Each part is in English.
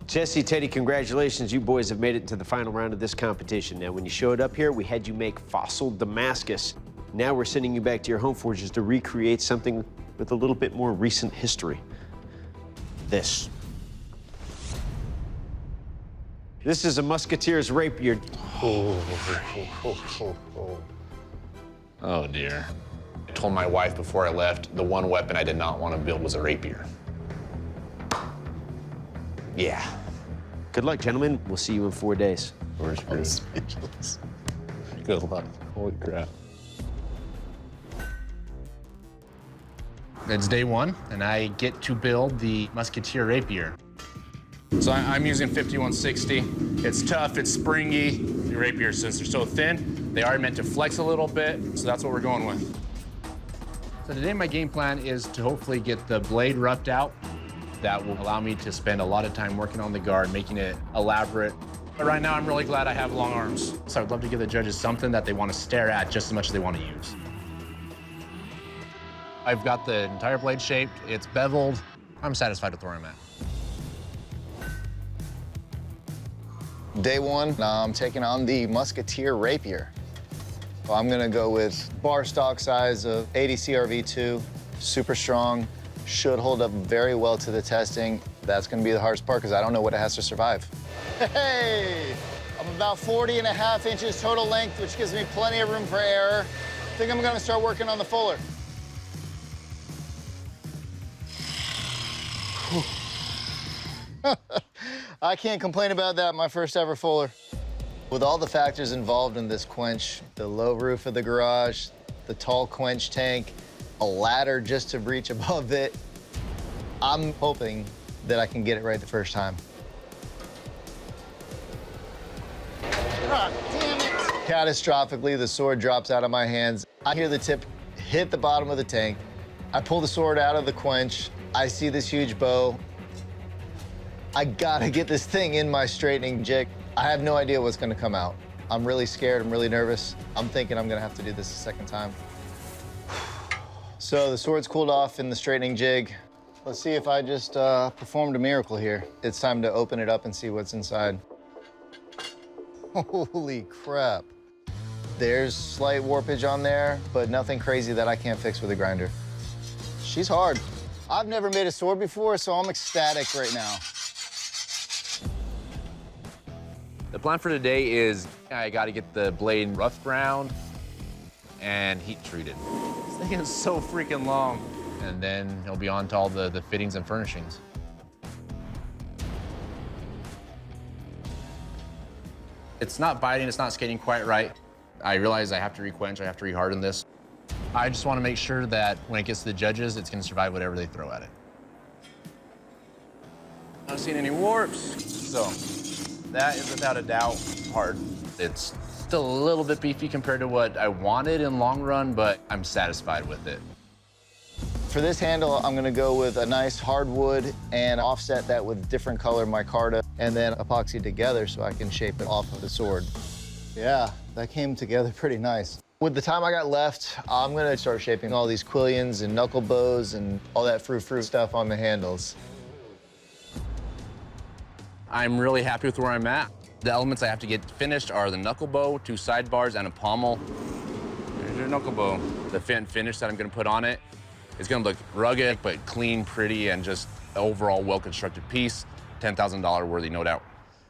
Jesse, Teddy, congratulations. You boys have made it to the final round of this competition. Now, when you showed up here, we had you make fossil Damascus. Now we're sending you back to your home forges to recreate something with a little bit more recent history. This. This is a Musketeer's Rapier. Oh, dear. I told my wife before I left, the one weapon I did not want to build was a rapier. Yeah. Good luck, gentlemen. We'll see you in 4 days. I'm speechless. Good luck. Holy crap. It's day one, and I get to build the Musketeer Rapier. So I'm using 5160. It's tough, it's springy. The rapiers, since they're so thin, they are meant to flex a little bit, so that's what we're going with. So today my game plan is to hopefully get the blade roughed out. That will allow me to spend a lot of time working on the guard, making it elaborate. But right now I'm really glad I have long arms. So I'd love to give the judges something that they want to stare at just as much as they want to use. I've got the entire blade shaped, it's beveled. I'm satisfied with where I'm at. Day one, I'm taking on the Musketeer Rapier. I'm gonna go with bar stock size of 80 CRV2, super strong, should hold up very well to the testing. That's gonna be the hardest part because I don't know what it has to survive. Hey, I'm about 40.5 inches total length, which gives me plenty of room for error. I think I'm gonna start working on the fuller. I can't complain about that, my first ever fuller. With all the factors involved in this quench, the low roof of the garage, the tall quench tank, a ladder just to reach above it, I'm hoping that I can get it right the first time. Ah, damn it! Catastrophically, the sword drops out of my hands. I hear the tip hit the bottom of the tank. I pull the sword out of the quench. I see this huge bow. I gotta get this thing in my straightening jig. I have no idea what's gonna come out. I'm really scared, I'm really nervous. I'm thinking I'm gonna have to do this a second time. So the sword's cooled off in the straightening jig. Let's see if I just performed a miracle here. It's time to open it up and see what's inside. Holy crap. There's slight warpage on there, but nothing crazy that I can't fix with a grinder. She's hard. I've never made a sword before, so I'm ecstatic right now. The plan for today is I got to get the blade rough ground and heat treated. This thing is so freaking long. And then it'll be on to all the fittings and furnishings. It's not biting, it's not skating quite right. I realize I have to requench, I have to reharden this. I just want to make sure that when it gets to the judges, it's going to survive whatever they throw at it. Not seeing any warps, so that is without a doubt hard. It's still a little bit beefy compared to what I wanted in long run, but I'm satisfied with it. For this handle, I'm gonna go with a nice hardwood and offset that with different color micarta and then epoxy together so I can shape it off of the sword. Yeah, that came together pretty nice. With the time I got left, I'm gonna start shaping all these quillions and knuckle bows and all that frou-frou stuff on the handles. I'm really happy with where I'm at. The elements I have to get finished are the knuckle bow, 2 sidebars, and a pommel. There's your knuckle bow. The fit and finish that I'm gonna put on it is gonna look rugged, but clean, pretty, and just overall well-constructed piece. $10,000 worthy, no doubt.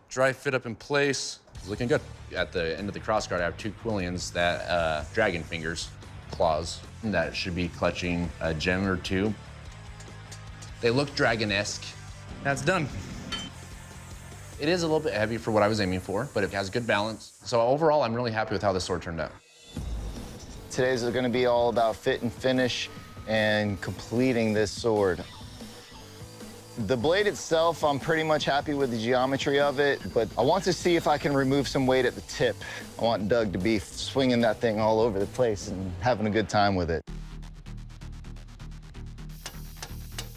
Dry fit up in place, it's looking good. At the end of the crossguard, I have 2 quillions that, dragon fingers, claws, that should be clutching a gem or 2. They look dragon-esque. That's done. It is a little bit heavy for what I was aiming for, but it has good balance. So overall, I'm really happy with how this sword turned out. Today's gonna be all about fit and finish and completing this sword. The blade itself, I'm pretty much happy with the geometry of it, but I want to see if I can remove some weight at the tip. I want Doug to be swinging that thing all over the place and having a good time with it.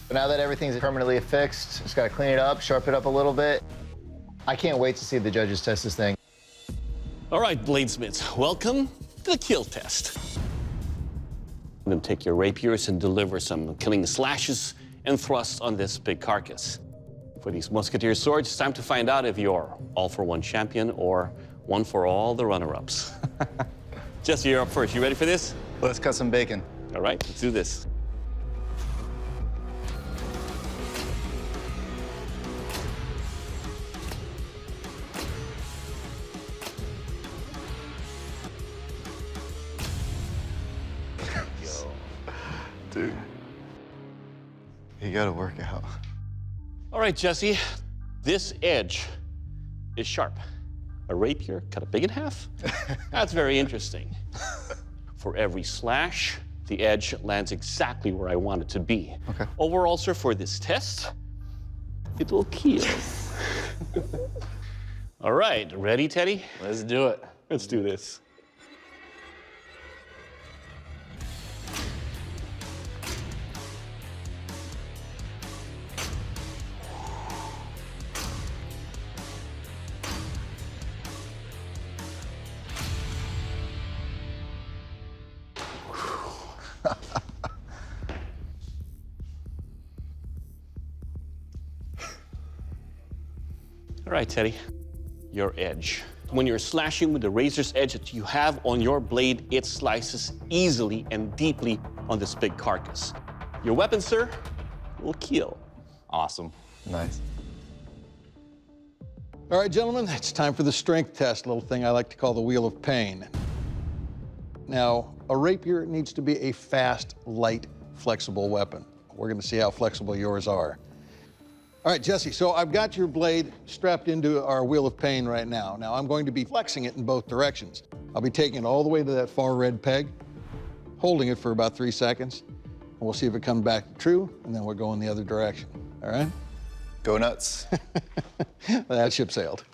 But now that everything's permanently affixed, just gotta clean it up, sharpen it up a little bit. I can't wait to see the judges test this thing. All right, bladesmiths, welcome to the kill test. I'm gonna take your rapiers and deliver some killing slashes and thrusts on this big carcass. For these Musketeer swords, it's time to find out if you're all-for-one champion or one for all the runner-ups. Jesse, you're up first. You ready for this? Let's cut some bacon. All right, let's do this. Dude, you gotta work out. All right, Jesse, this edge is sharp. A rapier cut it big in half? That's very interesting. For every slash, the edge lands exactly where I want it to be. Okay. Overall, sir, for this test, it will kill. All right, ready, Teddy? Let's do it. Let's do this. All right, Teddy, your edge. When you're slashing with the razor's edge that you have on your blade, it slices easily and deeply on this big carcass. Your weapon, sir, will kill. Awesome. Nice. All right, gentlemen, it's time for the strength test, a little thing I like to call the Wheel of Pain. Now, a rapier needs to be a fast, light, flexible weapon. We're gonna see how flexible yours are. All right, Jesse, so I've got your blade strapped into our Wheel of Pain right now. Now, I'm going to be flexing it in both directions. I'll be taking it all the way to that far red peg, holding it for about 3 seconds, and we'll see if it comes back true, and then we're going the other direction, all right? Go nuts. That ship sailed.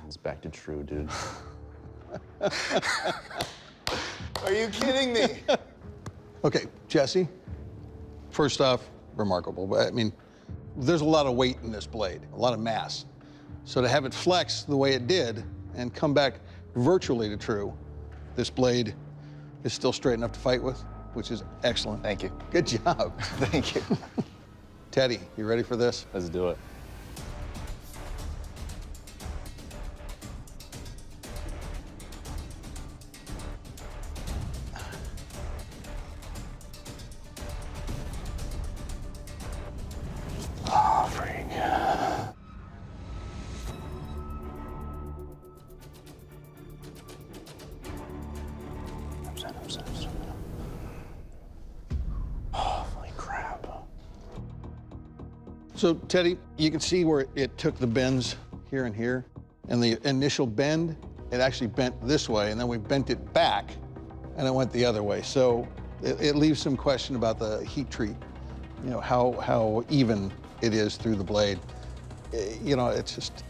It's back to true, dude. Are you kidding me? Okay, Jesse, first off, remarkable. I mean, there's a lot of weight in this blade, a lot of mass. So to have it flex the way it did and come back virtually to true, this blade is still straight enough to fight with, which is excellent. Thank you. Good job. Thank you. Teddy, you ready for this? Let's do it. Oh, freak. Holy crap. So, Teddy, you can see where it took the bends here and here. And the initial bend, it actually bent this way, and then we bent it back, and it went the other way. So it leaves some question about the heat treat, you know, how even it is through the blade. You know, it's just,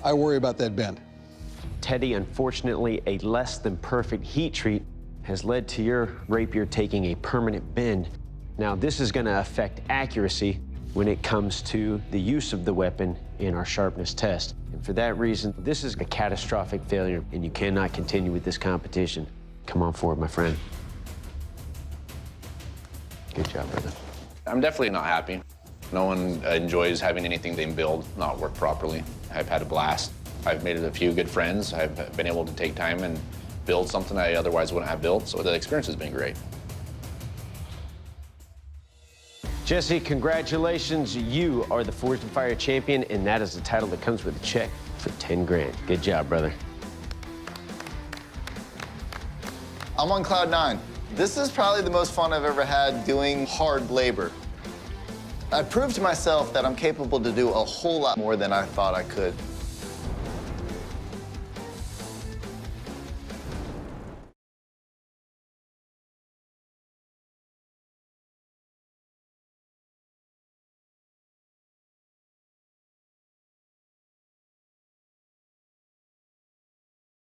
I worry about that bend. Teddy, unfortunately, a less than perfect heat treat has led to your rapier taking a permanent bend. Now, this is gonna affect accuracy when it comes to the use of the weapon in our sharpness test. And for that reason, this is a catastrophic failure, and you cannot continue with this competition. Come on forward, my friend. Good job, brother. I'm definitely not happy. No one enjoys having anything they build not work properly. I've had a blast. I've made a few good friends. I've been able to take time and build something I otherwise wouldn't have built, so the experience has been great. Jesse, congratulations. You are the Forged in Fire champion, and that is the title that comes with a check for 10 grand. Good job, brother. I'm on cloud 9. This is probably the most fun I've ever had doing hard labor. I proved to myself that I'm capable to do a whole lot more than I thought I could.